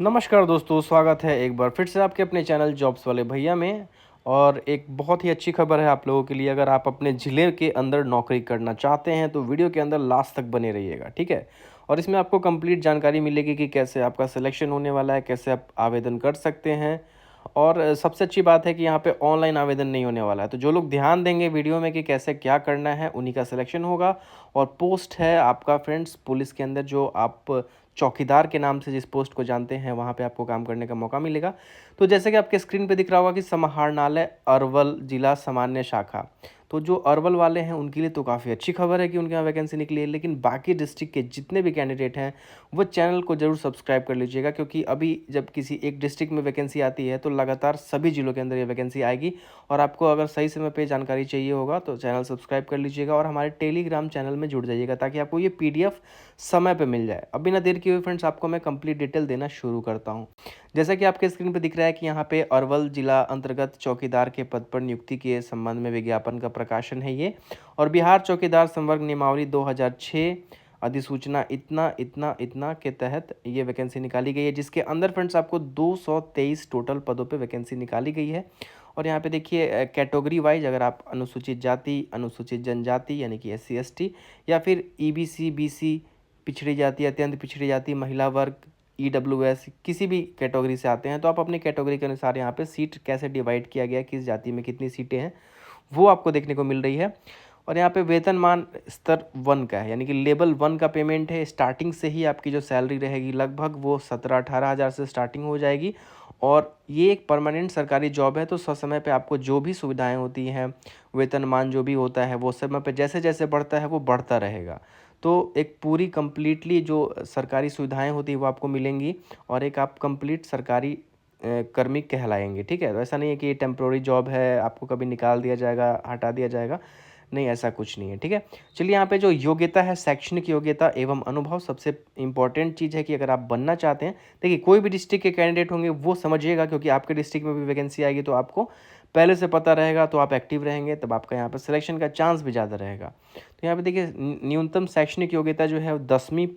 नमस्कार दोस्तों, स्वागत है एक बार फिर से आपके अपने चैनल जॉब्स वाले भैया में। और एक बहुत ही अच्छी खबर है आप लोगों के लिए। अगर आप अपने ज़िले के अंदर नौकरी करना चाहते हैं तो वीडियो के अंदर लास्ट तक बने रहिएगा, ठीक है। और इसमें आपको कंप्लीट जानकारी मिलेगी कि कैसे आपका सिलेक्शन होने वाला है, कैसे आप आवेदन कर सकते हैं। और सबसे अच्छी बात है कि यहाँ पे ऑनलाइन आवेदन नहीं होने वाला है। तो जो लोग ध्यान देंगे वीडियो में कि कैसे क्या करना है, उन्हीं का सिलेक्शन होगा। और पोस्ट है आपका फ्रेंड्स पुलिस के अंदर, जो आप चौकीदार के नाम से जिस पोस्ट को जानते हैं, वहाँ पे आपको काम करने का मौका मिलेगा। तो जैसे कि आपके स्क्रीन पे दिख रहा होगा कि समाहरणालय अरवल जिला सामान्य शाखा। तो जो अरवल वाले हैं उनके लिए तो काफ़ी अच्छी खबर है कि उनके यहाँ वैकेंसी निकली है। लेकिन बाकी डिस्ट्रिक्ट के जितने भी कैंडिडेट हैं वो चैनल को ज़रूर सब्सक्राइब कर लीजिएगा, क्योंकि अभी जब किसी एक डिस्ट्रिक्ट में वैकेंसी आती है तो लगातार सभी जिलों के अंदर ये वैकेंसी आएगी। और आपको अगर सही समय पे जानकारी चाहिए होगा तो चैनल सब्सक्राइब कर लीजिएगा और हमारे टेलीग्राम चैनल में जुड़ जाइएगा, ताकि आपको ये PDF समय पे मिल जाए। अब बिना देर किए हुए फ्रेंड्स आपको मैं कंप्लीट डिटेल देना शुरू करता हूँ। जैसा कि आपके स्क्रीन पे दिख रहा है कि यहाँ पे अरवल जिला अंतर्गत चौकीदार के पद पर नियुक्ति के संबंध में विज्ञापन का प्रकाशन है ये। और बिहार चौकीदार संवर्ग नियमावली 2006 अधिसूचना इतना इतना इतना के तहत ये वैकेंसी निकाली गई है, जिसके अंदर फ्रेंड्स आपको 223 टोटल पदों पे वैकेंसी निकाली गई है। और यहाँ पे देखिए कैटेगरी वाइज, अगर आप अनुसूचित जाति, अनुसूचित जनजाति यानी कि SC ST, या फिर EBC BC, पिछड़ी जाति, अत्यंत पिछड़ी जाति, महिला वर्ग, EWS, किसी भी कैटेगरी से आते हैं तो आप अपनी कैटेगरी के अनुसार यहाँ पे सीट कैसे डिवाइड किया गया, किस जाति में कितनी सीटें हैं, वो आपको देखने को मिल रही है। और यहाँ पे वेतनमान स्तर 1 का है, यानी कि लेवल 1 का पेमेंट है। स्टार्टिंग से ही आपकी जो सैलरी रहेगी लगभग वो 17-18 हज़ार से स्टार्टिंग हो जाएगी। और ये एक परमानेंट सरकारी जॉब है, तो समय पे आपको जो भी सुविधाएं होती हैं, वेतनमान जो भी होता है वो समय पे जैसे जैसे बढ़ता है वो बढ़ता रहेगा। तो एक पूरी कंप्लीटली जो सरकारी सुविधाएं होती हैं वो आपको मिलेंगी, और एक आप कंप्लीट सरकारी कर्मी कहलाएंगे, ठीक है। तो ऐसा नहीं है कि ये टेम्प्रोरी जॉब है, आपको कभी निकाल दिया जाएगा, हटा दिया जाएगा, नहीं, ऐसा कुछ नहीं है, ठीक है। चलिए, यहाँ पे जो योग्यता है, शैक्षणिक योग्यता एवं अनुभव, सबसे इंपॉर्टेंट चीज़ है कि अगर आप बनना चाहते हैं, देखिए कोई भी डिस्ट्रिक्ट के कैंडिडेट होंगे वो समझिएगा, क्योंकि आपके डिस्ट्रिक्ट में भी वैकेंसी आएगी तो आपको पहले से पता रहेगा, तो आप एक्टिव रहेंगे, तब आपका यहाँ पर सिलेक्शन का चांस भी ज़्यादा रहेगा। तो यहाँ पे देखिए न्यूनतम शैक्षणिक योग्यता जो है 10वीं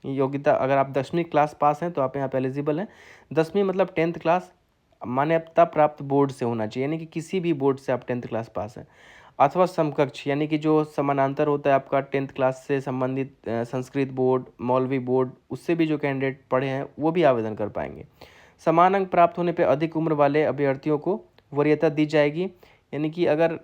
योग्यता, अगर आप 10वीं क्लास पास हैं तो आप यहाँ पे एलिजिबल हैं। 10वीं मतलब 10th क्लास मान्यता प्राप्त बोर्ड से होना चाहिए, यानी कि किसी भी बोर्ड से आप 10th क्लास पास हैं, अथवा समकक्ष, यानी कि जो समानांतर होता है आपका 10th क्लास से संबंधित संस्कृत बोर्ड, मौलवी बोर्ड, उससे भी जो कैंडिडेट पढ़े हैं वो भी आवेदन कर पाएंगे। समान अंक प्राप्त होने पर अधिक उम्र वाले अभ्यर्थियों को वरीयता दी जाएगी, यानी कि अगर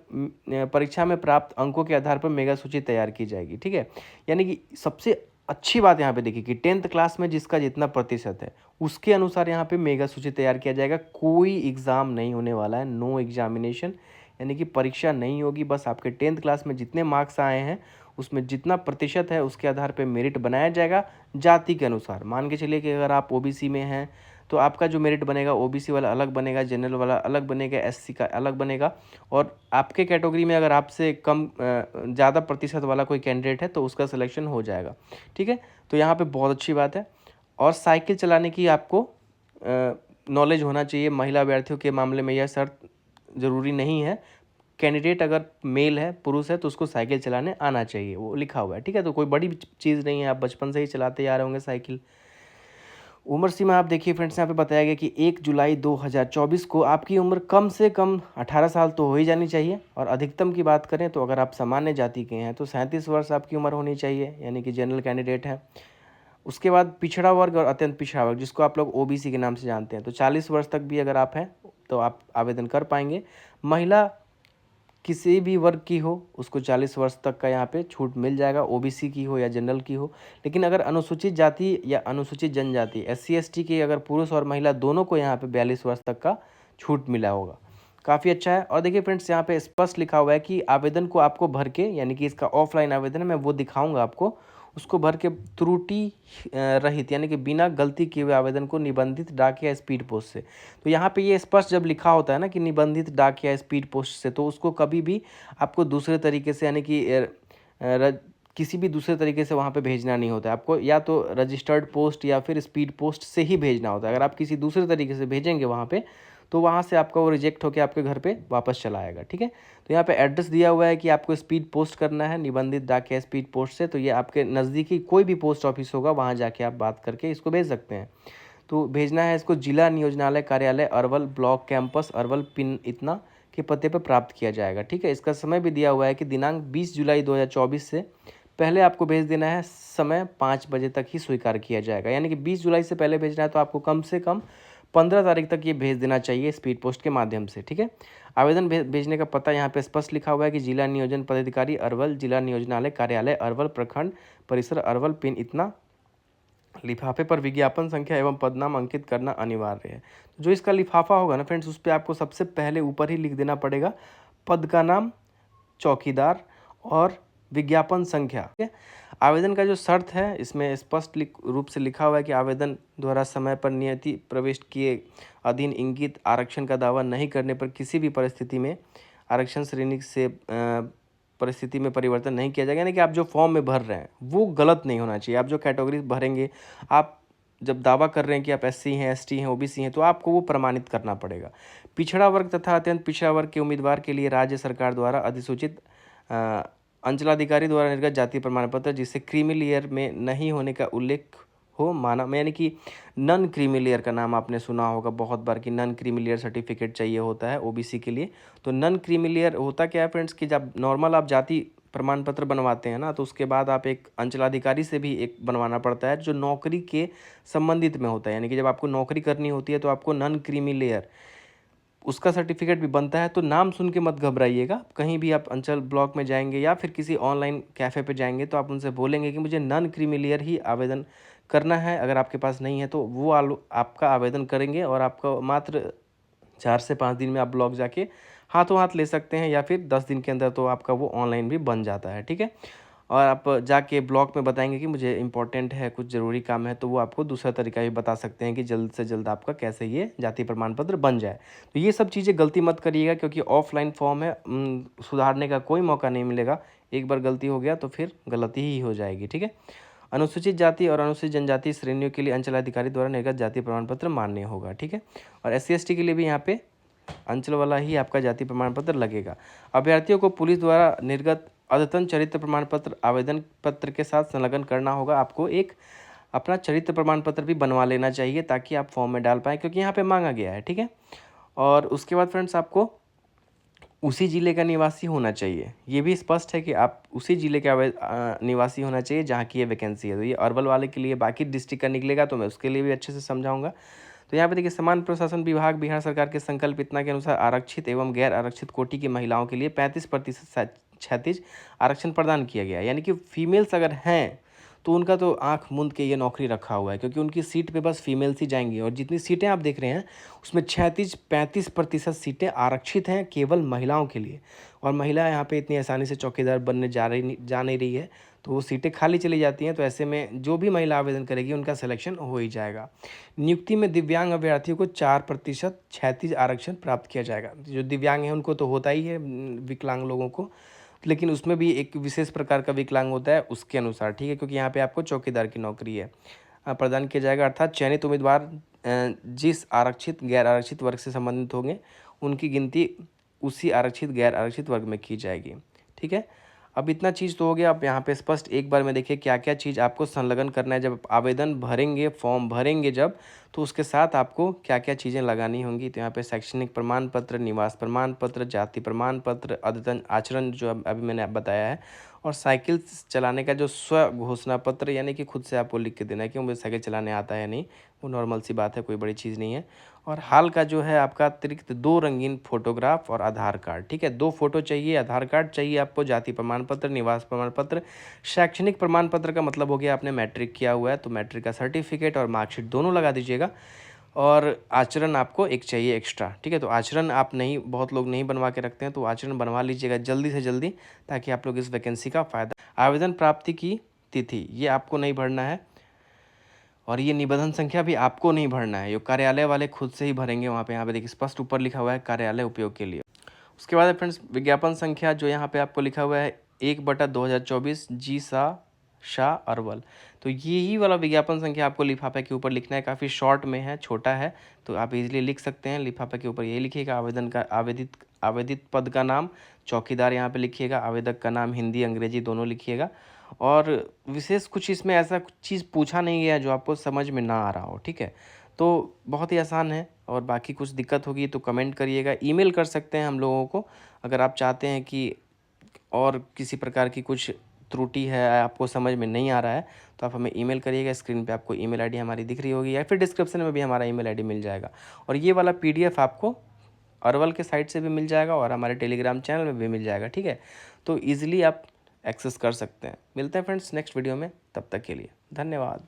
परीक्षा में प्राप्त अंकों के आधार पर मेगा सूची तैयार की जाएगी, ठीक है। यानी कि सबसे अच्छी बात यहाँ पे देखिए कि 10th क्लास में जिसका जितना प्रतिशत है उसके अनुसार यहाँ पे मेगा सूची तैयार किया जाएगा। कोई एग्ज़ाम नहीं होने वाला है, नो एग्जामिनेशन, यानी कि परीक्षा नहीं होगी। बस आपके 10th क्लास में जितने मार्क्स आए हैं उसमें जितना प्रतिशत है उसके आधार पे मेरिट बनाया जाएगा जाति के अनुसार। मान के चलिए कि अगर आप OBC में हैं तो आपका जो मेरिट बनेगा OBC वाला अलग बनेगा, जनरल वाला अलग बनेगा, SC का अलग बनेगा। और आपके कैटेगरी में अगर आपसे कम ज़्यादा प्रतिशत वाला कोई कैंडिडेट है तो उसका सिलेक्शन हो जाएगा, ठीक है। तो यहाँ पे बहुत अच्छी बात है। और साइकिल चलाने की आपको नॉलेज होना चाहिए। महिला अभ्यर्थियों के मामले में यह शर्त ज़रूरी नहीं है। कैंडिडेट अगर मेल है, पुरुष है, तो उसको साइकिल चलाने आना चाहिए, वो लिखा हुआ है, ठीक है। तो कोई बड़ी चीज़ नहीं है, आप बचपन से ही चलाते आ रहे होंगे साइकिल। उम्र सीमा आप देखिए फ्रेंड्स, यहाँ पे बताया गया कि 1 जुलाई 2024 को आपकी उम्र कम से कम 18 साल तो हो ही जानी चाहिए। और अधिकतम की बात करें तो अगर आप सामान्य जाति के हैं तो 37 वर्ष आपकी उम्र होनी चाहिए, यानी कि जनरल कैंडिडेट हैं। उसके बाद पिछड़ा वर्ग और अत्यंत पिछड़ा वर्ग, जिसको आप लोग OBC के नाम से जानते हैं, तो 40 वर्ष तक भी अगर आप हैं तो आप आवेदन कर पाएंगे। महिला किसी भी वर्ग की हो उसको 40 वर्ष तक का यहाँ पे छूट मिल जाएगा, OBC की हो या जनरल की हो। लेकिन अगर अनुसूचित जाति या अनुसूचित जनजाति SC ST के अगर पुरुष और महिला दोनों को यहाँ पे 42 वर्ष तक का छूट मिला होगा। काफ़ी अच्छा है। और देखिए फ्रेंड्स, यहाँ पे स्पष्ट लिखा हुआ है कि आवेदन को आपको भर के, यानी कि इसका ऑफलाइन आवेदन है, मैं वो दिखाऊंगा आपको, उसको भर के त्रुटि रहित, यानी कि बिना गलती किए हुए आवेदन को निबंधित डाक या स्पीड पोस्ट से। तो यहाँ पे ये स्पष्ट जब लिखा होता है ना कि निबंधित डाक या स्पीड पोस्ट से, तो उसको कभी भी आपको दूसरे तरीके से, यानी कि किसी भी दूसरे तरीके से वहाँ पे भेजना नहीं होता है। आपको या तो रजिस्टर्ड पोस्ट या फिर स्पीड पोस्ट से ही भेजना होता है। अगर आप किसी दूसरे तरीके से भेजेंगे वहाँ पे, तो वहाँ से आपका वो रिजेक्ट होकर आपके घर पे वापस चला आएगा, ठीक है। तो यहाँ पे एड्रेस दिया हुआ है कि आपको स्पीड पोस्ट करना है निबंधित डाक या स्पीड पोस्ट से, तो ये आपके नज़दीकी कोई भी पोस्ट ऑफिस होगा, वहाँ जाके आप बात करके इसको भेज सकते हैं। तो भेजना है इसको जिला नियोजनालय कार्यालय Arwal block campus Arwal pin इतना के पते पर प्राप्त किया जाएगा। ठीक है, इसका समय भी दिया हुआ है कि दिनांक 20 जुलाई 2024 से पहले आपको भेज देना है। समय 5 बजे तक ही स्वीकार किया जाएगा, यानी कि 20 जुलाई से पहले भेजना है तो आपको कम से कम 15 तारीख तक ये भेज देना चाहिए स्पीड पोस्ट के माध्यम से। ठीक है, आवेदन भेजने का पता यहाँ पे स्पष्ट लिखा हुआ है कि जिला नियोजन पदाधिकारी अरवल, जिला नियोजनालय कार्यालय अरवल, प्रखंड परिसर अरवल, पिन इतना। लिफाफे पर विज्ञापन संख्या एवं पदनाम अंकित करना अनिवार्य है। जो इसका लिफाफा होगा ना फ्रेंड्स, उस पर आपको सबसे पहले ऊपर ही लिख देना पड़ेगा पद का नाम, चौकीदार और विज्ञापन संख्या। ठीक है, आवेदन का जो शर्त है इसमें स्पष्ट रूप से लिखा हुआ है कि आवेदन द्वारा समय पर नियति प्रविष्ट किए अधीन इंगित आरक्षण का दावा नहीं करने पर किसी भी परिस्थिति में आरक्षण श्रेणी से परिस्थिति में परिवर्तन नहीं किया जाएगा। यानी कि आप जो फॉर्म में भर रहे हैं वो गलत नहीं होना चाहिए। आप जो कैटेगरी भरेंगे, आप जब दावा कर रहे हैं कि आप एससी हैं, एसटी हैं, ओबीसी हैं, तो आपको वो प्रमाणित करना पड़ेगा। पिछड़ा वर्ग तथा अत्यंत पिछड़ा वर्ग के उम्मीदवार के लिए राज्य सरकार द्वारा अधिसूचित अंचलाधिकारी द्वारा निर्गत जाति प्रमाण पत्र जिससे क्रीमी लेयर में नहीं होने का उल्लेख हो माना, यानी कि नन क्रीमी लेयर का नाम आपने सुना होगा बहुत बार कि नन क्रीमी लेयर सर्टिफिकेट चाहिए होता है ओबीसी के लिए। तो नन क्रीमी लेयर होता क्या है फ्रेंड्स कि जब नॉर्मल आप जाति प्रमाण पत्र बनवाते हैं ना, तो उसके बाद आप एक अंचलाधिकारी से भी एक बनवाना पड़ता है जो नौकरी के संबंधित में होता है। यानी कि जब आपको नौकरी करनी होती है तो आपको नन क्रीमी लेयर उसका सर्टिफिकेट भी बनता है। तो नाम सुन के मत घबराइएगा। कहीं भी आप अंचल ब्लॉक में जाएंगे या फिर किसी ऑनलाइन कैफ़े पे जाएंगे तो आप उनसे बोलेंगे कि मुझे नन क्रीमी लेयर ही आवेदन करना है। अगर आपके पास नहीं है तो वो आपका आवेदन करेंगे और आपका मात्र 4 से 5 दिन में आप ब्लॉक जाके हाथों हाथ ले सकते हैं, या फिर 10 दिन के अंदर तो आपका वो ऑनलाइन भी बन जाता है। ठीक है, और आप जाके ब्लॉक में बताएंगे कि मुझे इंपॉर्टेंट है, कुछ ज़रूरी काम है, तो वो आपको दूसरा तरीका भी बता सकते हैं कि जल्द से जल्द आपका कैसे ये जाति प्रमाण पत्र बन जाए। तो ये सब चीज़ें गलती मत करिएगा, क्योंकि ऑफलाइन फॉर्म है, सुधारने का कोई मौका नहीं मिलेगा। एक बार गलती हो गया तो फिर गलती ही हो जाएगी। ठीक है, अनुसूचित जाति और अनुसूचित जनजाति श्रेणियों के लिए अंचलाधिकारी द्वारा निर्गत जाति प्रमाण पत्र मान्य होगा। ठीक है, और SC ST के लिए भी यहाँ पे अंचल वाला ही आपका जाति प्रमाण पत्र लगेगा। अभ्यर्थियों को पुलिस द्वारा निर्गत अद्यतन चरित्र प्रमाण पत्र आवेदन पत्र के साथ संलग्न करना होगा। आपको एक अपना चरित्र प्रमाण पत्र भी बनवा लेना चाहिए ताकि आप फॉर्म में डाल पाएँ, क्योंकि यहाँ पे मांगा गया है। ठीक है, और उसके बाद फ्रेंड्स आपको उसी ज़िले का निवासी होना चाहिए। ये भी स्पष्ट है कि आप उसी ज़िले का निवासी होना चाहिए जहाँ की ये वैकेंसी है। तो ये अरवल वाले के लिए, बाकी डिस्ट्रिक्ट का निकलेगा तो मैं उसके लिए भी अच्छे से समझाऊंगा। तो यहाँ पे देखिए, समान प्रशासन विभाग बिहार सरकार के संकल्प इतना के अनुसार आरक्षित एवं गैर आरक्षित कोटि की महिलाओं के लिए 35% क्षैतिज आरक्षण प्रदान किया गया है। यानी कि फीमेल्स अगर हैं तो उनका तो आंख मूंद के ये नौकरी रखा हुआ है, क्योंकि उनकी सीट पे बस फीमेल्स ही जाएंगी। और जितनी सीटें आप देख रहे हैं उसमें 35% सीटें आरक्षित हैं केवल महिलाओं के लिए। और महिला यहाँ पे इतनी आसानी से चौकीदार बनने जा नहीं रही है, तो वो सीटें खाली चली जाती हैं। तो ऐसे में जो भी महिला आवेदन करेगी उनका सिलेक्शन हो ही जाएगा। नियुक्ति में दिव्यांग अभ्यर्थियों को 4% क्षैतिज आरक्षण प्राप्त किया जाएगा। जो दिव्यांग हैं उनको तो होता ही है, विकलांग लोगों को, लेकिन उसमें भी एक विशेष प्रकार का विकलांग होता है उसके अनुसार। ठीक है, क्योंकि यहाँ पे आपको चौकीदार की नौकरी है, प्रदान किया जाएगा। अर्थात चयनित उम्मीदवार जिस आरक्षित गैर आरक्षित वर्ग से संबंधित होंगे उनकी गिनती उसी आरक्षित गैर आरक्षित वर्ग में की जाएगी। ठीक है, अब इतना चीज़ तो हो गया। आप यहाँ पे स्पष्ट एक बार में देखिए क्या क्या चीज़ आपको संलग्न करना है। जब आवेदन भरेंगे, फॉर्म भरेंगे जब, तो उसके साथ आपको क्या क्या चीज़ें लगानी होंगी। तो यहाँ पे शैक्षणिक प्रमाण पत्र, निवास प्रमाण पत्र, जाति प्रमाण पत्र, अद्यतन आचरण जो अभी मैंने बताया है, और साइकिल चलाने का जो स्व घोषणा पत्र, यानी कि खुद से आपको लिख के देना है कि मुझे साइकिल चलाने आता है नहीं, वो नॉर्मल सी बात है, कोई बड़ी चीज़ नहीं है। और हाल का जो है आपका अतिरिक्त 2 रंगीन फोटोग्राफ और आधार कार्ड। ठीक है, 2 फोटो चाहिए, आधार कार्ड चाहिए आपको, जाति प्रमाण पत्र, निवास प्रमाण पत्र। शैक्षणिक प्रमाण पत्र का मतलब हो गया आपने मैट्रिक किया हुआ है तो मैट्रिक का सर्टिफिकेट और मार्कशीट दोनों लगा दीजिएगा। और आचरण आपको एक चाहिए एक्स्ट्रा। ठीक है, तो आचरण आप नहीं, बहुत लोग नहीं बनवा के रखते हैं, तो आचरण बनवा लीजिएगा जल्दी से जल्दी, ताकि आप लोग इस वैकेंसी का फ़ायदा। आवेदन प्राप्ति की तिथि ये आपको नहीं भरना है, और ये निबंधन संख्या भी आपको नहीं भरना है, ये कार्यालय वाले खुद से ही भरेंगे। वहाँ पे यहाँ पे देखिए स्पष्ट ऊपर लिखा हुआ है कार्यालय उपयोग के लिए। उसके बाद फ्रेंड्स विज्ञापन संख्या जो यहाँ पे आपको लिखा हुआ है 1/2024 जी शाह अरवल। तो यही वाला विज्ञापन संख्या आपको लिफाफे के ऊपर लिखना है। काफ़ी शॉर्ट में है, छोटा है, तो आप इजीली लिख सकते हैं। लिफाफे के ऊपर यही लिखिएगा, आवेदन का आवेदित पद का नाम, चौकीदार यहाँ पे लिखिएगा, आवेदक का नाम हिंदी अंग्रेजी दोनों लिखिएगा। और विशेष कुछ इसमें ऐसा कुछ चीज़ पूछा नहीं गया जो आपको समझ में ना आ रहा हो। ठीक है, तो बहुत ही आसान है। और बाकी कुछ दिक्कत होगी तो कमेंट करिएगा, ईमेल कर सकते हैं हम लोगों को। अगर आप चाहते हैं कि और किसी प्रकार की कुछ त्रुटि है, आपको समझ में नहीं आ रहा है, तो आप हमें ईमेल करिएगा। स्क्रीन पे आपको ईमेल आईडी हमारी दिख रही होगी, या फिर डिस्क्रिप्शन में भी हमारा ईमेल आईडी मिल जाएगा। और ये वाला पीडीएफ आपको अरवल के साइट से भी मिल जाएगा और हमारे टेलीग्राम चैनल में भी मिल जाएगा, ठीक है। तो ईज़िली आप एक्सेस कर सकते हैं। मिलते हैं फ्रेंड्स नेक्स्ट वीडियो में, तब तक के लिए धन्यवाद।